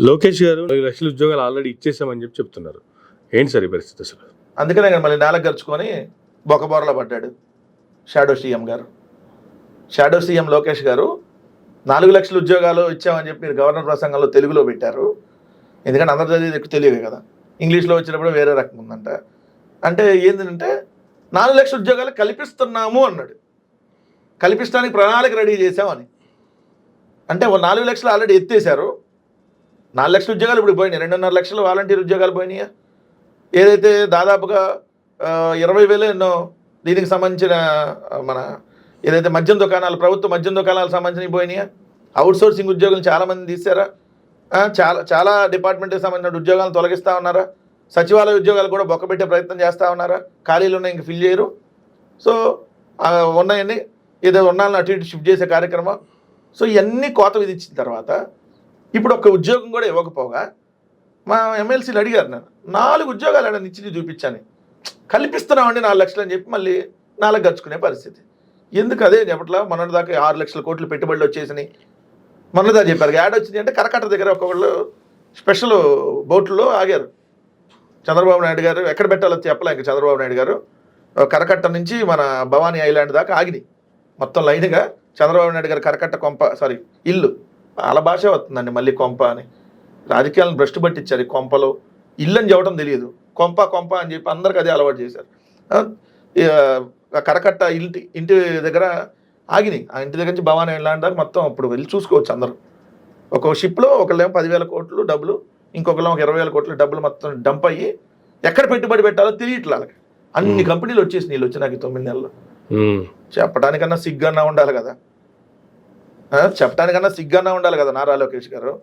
లోకేష్ గారు 4 లక్షల ఉద్యోగాలు ఆల్రెడీ ఇచ్చేసామని చెప్తున్నారు. ఏంటి సార్ ఈ పరిస్థితి అసలు? అందుకనే మళ్ళీ నేలకు గరుచుకొని బొక్కబోరలో పడ్డాడు షాడో సీఎం గారు. షాడో సీఎం లోకేష్ గారు 4 లక్షల ఉద్యోగాలు ఇచ్చామని చెప్పి మీరు గవర్నర్ ప్రసంగంలో తెలుగులో పెట్టారు. ఎందుకంటే అందరు చదివేది ఎక్కువ తెలియదు కదా, ఇంగ్లీష్లో వచ్చినప్పుడు వేరే రకం ఉందంట. అంటే ఏంటంటే 4 లక్షల ఉద్యోగాలు కల్పిస్తున్నాము అన్నాడు. కల్పించడానికి ప్రణాళిక రెడీ చేసామని. అంటే 4 లక్షలు ఆల్రెడీ ఎత్తేసారు. 4 లక్షల ఉద్యోగాలు ఇప్పుడు పోయినాయి. 2.5 లక్షలు వాలంటీర్ ఉద్యోగాలు పోయినాయి. ఏదైతే దాదాపుగా 20,000 ఎన్నో దీనికి సంబంధించిన మన ఏదైతే మద్యం దుకాణాలు, ప్రభుత్వ మద్యం దుకాణాలకు సంబంధించినవి పోయినాయా? అవుట్సోర్సింగ్ ఉద్యోగులు చాలామంది తీసారా? చాలా డిపార్ట్మెంట్కి సంబంధించిన ఉద్యోగాలను తొలగిస్తూ ఉన్నారా? సచివాలయ ఉద్యోగాలు కూడా బొక్కబెట్టే ప్రయత్నం చేస్తూ ఉన్నారా? ఖాళీలు ఉన్నాయి, ఇంక ఫిల్ చేయరు. సో ఉన్నాయన్నీ ఏదో ఉన్నాళ్ళని అటు ఇటు షిఫ్ట్ చేసే కార్యక్రమం. సో ఇవన్నీ కోత విధించిన తర్వాత ఇప్పుడు ఒక్క ఉద్యోగం కూడా ఇవ్వకపోగా మా ఎమ్మెల్సీలు అడిగారు, నన్ను 4 ఉద్యోగాలు అక్కడ నిచ్చి చూపించాను, కల్పిస్తున్నామండి 4 లక్షలు అని చెప్పి మళ్ళీ 4 గచ్చుకునే పరిస్థితి. ఎందుకు అదే చెప్పట్లా? మొన్నటిదాకా 6 లక్షల కోట్లు పెట్టుబడులు వచ్చేసినాయి. మొన్నదా చెప్పారు యాడ్ వచ్చింది అంటే కరకట్ట దగ్గర ఒక్కొక్కళ్ళు స్పెషల్ బోట్లో ఆగారు. చంద్రబాబు నాయుడు గారు ఎక్కడ పెట్టాలో చెప్పలే. ఇంకా చంద్రబాబు నాయుడు గారు కరకట్ట నుంచి మన భవానీ ఐలాండ్ దాకా ఆగినాయి మొత్తం లైన్గా. చంద్రబాబు నాయుడు గారు కరకట్ట కొంప ఇల్లు వాళ్ళ భాష వస్తుందండి, మళ్ళీ కొంప అని. రాజకీయాలను భ్రష్టు పట్టించారు. ఈ కొంపలో ఇల్లు అని చెప్పడం తెలియదు, కొంప అని చెప్పి అందరికి అదే అలవాటు చేశారు. కరకట్ట ఇంటి దగ్గర ఆగినాయి. ఆ ఇంటి దగ్గర నుంచి భవానీ ఐలాండ్ దాకా మొత్తం అప్పుడు వెళ్ళి చూసుకోవచ్చు అందరూ. ఒక షిప్లో ఒకళ్ళేమో 10,000 కోట్లు డబ్బులు, ఇంకొకళ్ళేమో 20,000 కోట్లు డబ్బులు మొత్తం డంప్ అయ్యి ఎక్కడ పెట్టుబడి పెట్టాలో తెలియట్లే వాళ్ళకి. అన్ని కంపెనీలు వచ్చేసి నీళ్ళు వచ్చినాక 9 నెలలు. చెప్పడానికన్నా సిగ్గన్నా ఉండాలి కదా, చెప్పడానికన్నా సిగ్గన్నా ఉండాలి కదా నారా లోకేష్ గారు.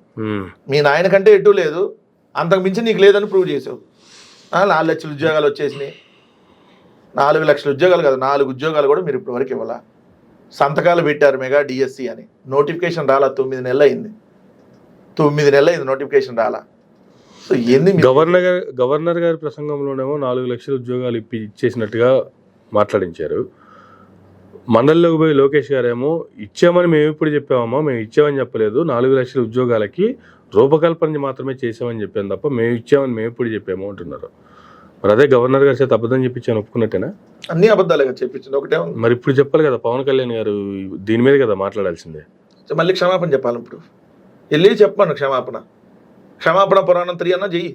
మీ నాయన కంటే ఎటు లేదు, అంతకు మించి నీకు లేదని ప్రూవ్ చేసావు. 4 లక్షల ఉద్యోగాలు వచ్చేసినాయి. 4 లక్షల ఉద్యోగాలు కదా, 4 ఉద్యోగాలు కూడా మీరు ఇప్పటివరకు ఇవ్వాల. సంతకాలు పెట్టారు మెగా డిఎస్సి అని, నోటిఫికేషన్ రాలా. 9 నెలలు అయింది. 9 నెలలు అయింది నోటిఫికేషన్ రాలా. సో ఏంది? గవర్నర్ గారి ప్రసంగంలోనేమో 4 లక్షల ఉద్యోగాలు ఇచ్చేసినట్టుగా మాట్లాడించారు. మండలిలోకి పోయి లోకేష్ గారేమో ఇచ్చామని మేము ఇప్పుడు చెప్పామమ్మా, మేము ఇచ్చామని చెప్పలేదు, 4 లక్షల ఉద్యోగాలకి రూపకల్పన మాత్రమే చేసామని చెప్పాను తప్ప మేము ఇచ్చామని మేము ఇప్పుడు చెప్పాము అంటున్నారు. మరి అదే గవర్నర్ గారి చేత అబద్ధం చెప్పించాను ఒప్పుకున్నట్టేనా? అన్ని అబద్ధాలే కదా చెప్పించింది, ఒకటే. మరి ఇప్పుడు చెప్పాలి కదా, పవన్ కళ్యాణ్ గారు దీని మీద కదా మాట్లాడాల్సిందే. మళ్ళీ క్షమాపణ చెప్పాలి. ఇప్పుడు వెళ్ళి చెప్పాను క్షమాపణ పురాణం 3 అన్నా చెయ్యి,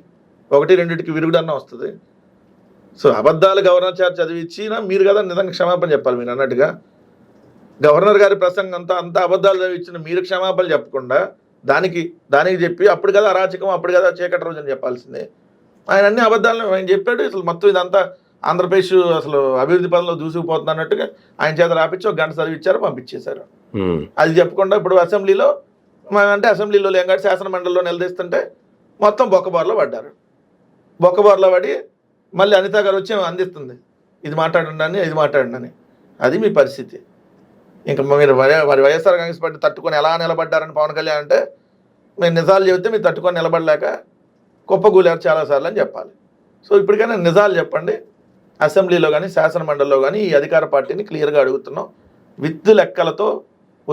1-2కి విరుగుడన్నా వస్తుంది. సో అబద్ధాలు గవర్నర్ చేత చదివించినా మీరు కదా నిజంగా క్షమాపణ చెప్పాలి. మీరు అన్నట్టుగా గవర్నర్ గారి ప్రసంగం అంతా అబద్ధాలు చదివించిన మీరు క్షమాపణ చెప్పకుండా దానికి చెప్పి అప్పుడు కదా అరాచకం, అప్పుడు కదా చీకటి రోజు అని చెప్పాల్సిందే. ఆయన అన్ని అబద్ధాలను ఆయన చెప్పాడు. అసలు మొత్తం ఇదంతా ఆంధ్రప్రదేశ్ అసలు అభివృద్ధి పదంలో దూసుకుపోతున్నట్టుగా ఆయన చేత రాపించి 1 గంట చదివించారు, పంపించేశారు. అది చెప్పకుండా ఇప్పుడు అసెంబ్లీలో లేం కాబట్టి శాసన మండలిలో నిలదీస్తుంటే మొత్తం బొక్కబారులో పడ్డారు. బొక్కబారులో పడి మళ్ళీ అనిత గారు వచ్చి అందిస్తుంది, ఇది మాట్లాడండి ఇది మాట్లాడండి అని. అది మీ పరిస్థితి. ఇంకా మీరు మరి వైఎస్ఆర్ కాంగ్రెస్ పార్టీ తట్టుకొని ఎలా నిలబడ్డారని పవన్ కళ్యాణ్ అంటే, మేము నిజాలు చెబితే మీరు తట్టుకొని నిలబడలేక కుప్పగూలారు చాలాసార్లు అని చెప్పాలి. సో ఇప్పటికైనా నిజాలు చెప్పండి. అసెంబ్లీలో కానీ శాసన మండలిలో కానీ ఈ అధికార పార్టీని క్లియర్గా అడుగుతున్నాం, విత్ లెక్కలతో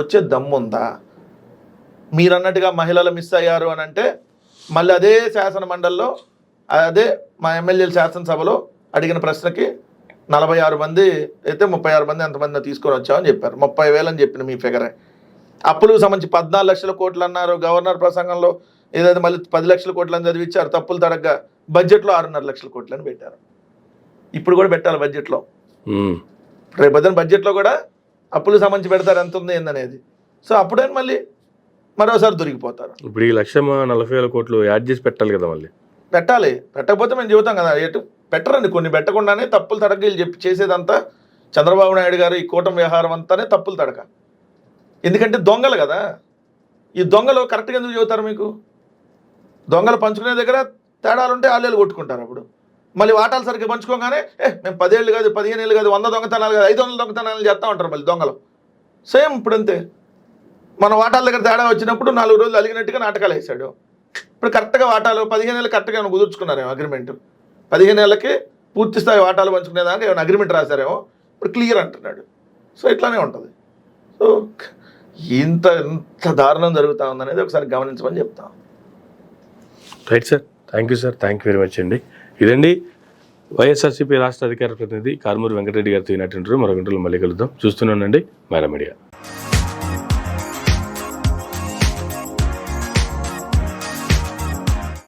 వచ్చే దమ్ముందా? మీరు అన్నట్టుగా మహిళలు మిస్ అయ్యారు అని అంటే మళ్ళీ అదే శాసన మండలిలో అదే మా ఎమ్మెల్యేల శాసనసభలో అడిగిన ప్రశ్నకి 46 మంది అయితే 36 మంది ఎంతమంది తీసుకొని వచ్చామని చెప్పారు. 30,000 అని చెప్పిన మీ ఫిగరే. అప్పులకు సంబంధించి 14 లక్షల కోట్లు అన్నారు గవర్నర్ ప్రసంగంలో. ఏదైతే మళ్ళీ 10 లక్షల కోట్లు అని చదివించారు. తప్పులు తడగ్గా బడ్జెట్లో 6.5 లక్షల కోట్లు అని పెట్టారు. ఇప్పుడు కూడా పెట్టాలి బడ్జెట్లో. రేపు పొద్దున బడ్జెట్లో కూడా అప్పులకు సంబంధించి పెడతారు ఎంత ఉంది ఏందనేది. సో అప్పుడైనా మళ్ళీ మరోసారి దొరికిపోతారు. ఇప్పుడు ఈ 1,40,000 కోట్లు యాడ్ చేసి పెట్టాలి కదా, మళ్ళీ పెట్టాలి. పెట్టకపోతే మేము చెబుతాం కదా, ఎటు పెట్టరండి. కొన్ని పెట్టకుండానే తప్పులు తడక వీళ్ళు చెప్పి చేసేదంతా చంద్రబాబు నాయుడు గారు ఈ కూటమి వ్యవహారం అంతానే తప్పులు తడక. ఎందుకంటే దొంగలు కదా, ఈ దొంగలు కరెక్ట్గా ఎందుకు చెబుతారు మీకు? దొంగలు పంచుకునే దగ్గర తేడాలు ఉంటే ఆళ్ళు కొట్టుకుంటారు. అప్పుడు మళ్ళీ వాటాలు సరిగ్గా పంచుకోగానే మేము 10 ఏళ్ళు కాదు 15 ఏళ్ళు కాదు 100 దొంగతనాలు కాదు 500 దొంగతనాలు చేస్తూ ఉంటారు మళ్ళీ దొంగలు. సేమ్ ఇప్పుడు అంతే. మన వాటాల దగ్గర తేడా వచ్చినప్పుడు 4 రోజులు అలిగినట్టుగా నాటకాలు వేసాడు. ఇప్పుడు కరెక్ట్గా వాటాలు 15 ఏళ్ళు కరెక్ట్గా ఏమైనా కుదుర్చుకున్నారేమో అగ్రిమెంట్. 15 ఏళ్ళకి పూర్తి స్థాయి వాటాలు పంచుకునేదానికి ఏమైనా అగ్రిమెంట్ రాశారేమో. ఇప్పుడు క్లియర్ అంటున్నాడు. సో ఇట్లానే ఉంటుంది. సో ఇంత దారుణం జరుగుతూ ఉందనేది ఒకసారి గమనించమని చెప్తాం. Right sir, thank you sir, thank you very much అండి. ఇదండి వైఎస్ఆర్సీపీ రాష్ట్ర అధికార ప్రతినిధి కారుమూరి వెంకటరెడ్డి గారితో ఈనాటి ఇంటర్వ్యూ. మరొక ఇంటర్వ్యూలో మళ్ళీ కలుద్దాం. చూస్తూనే ఉండండి మైరా మీడియా.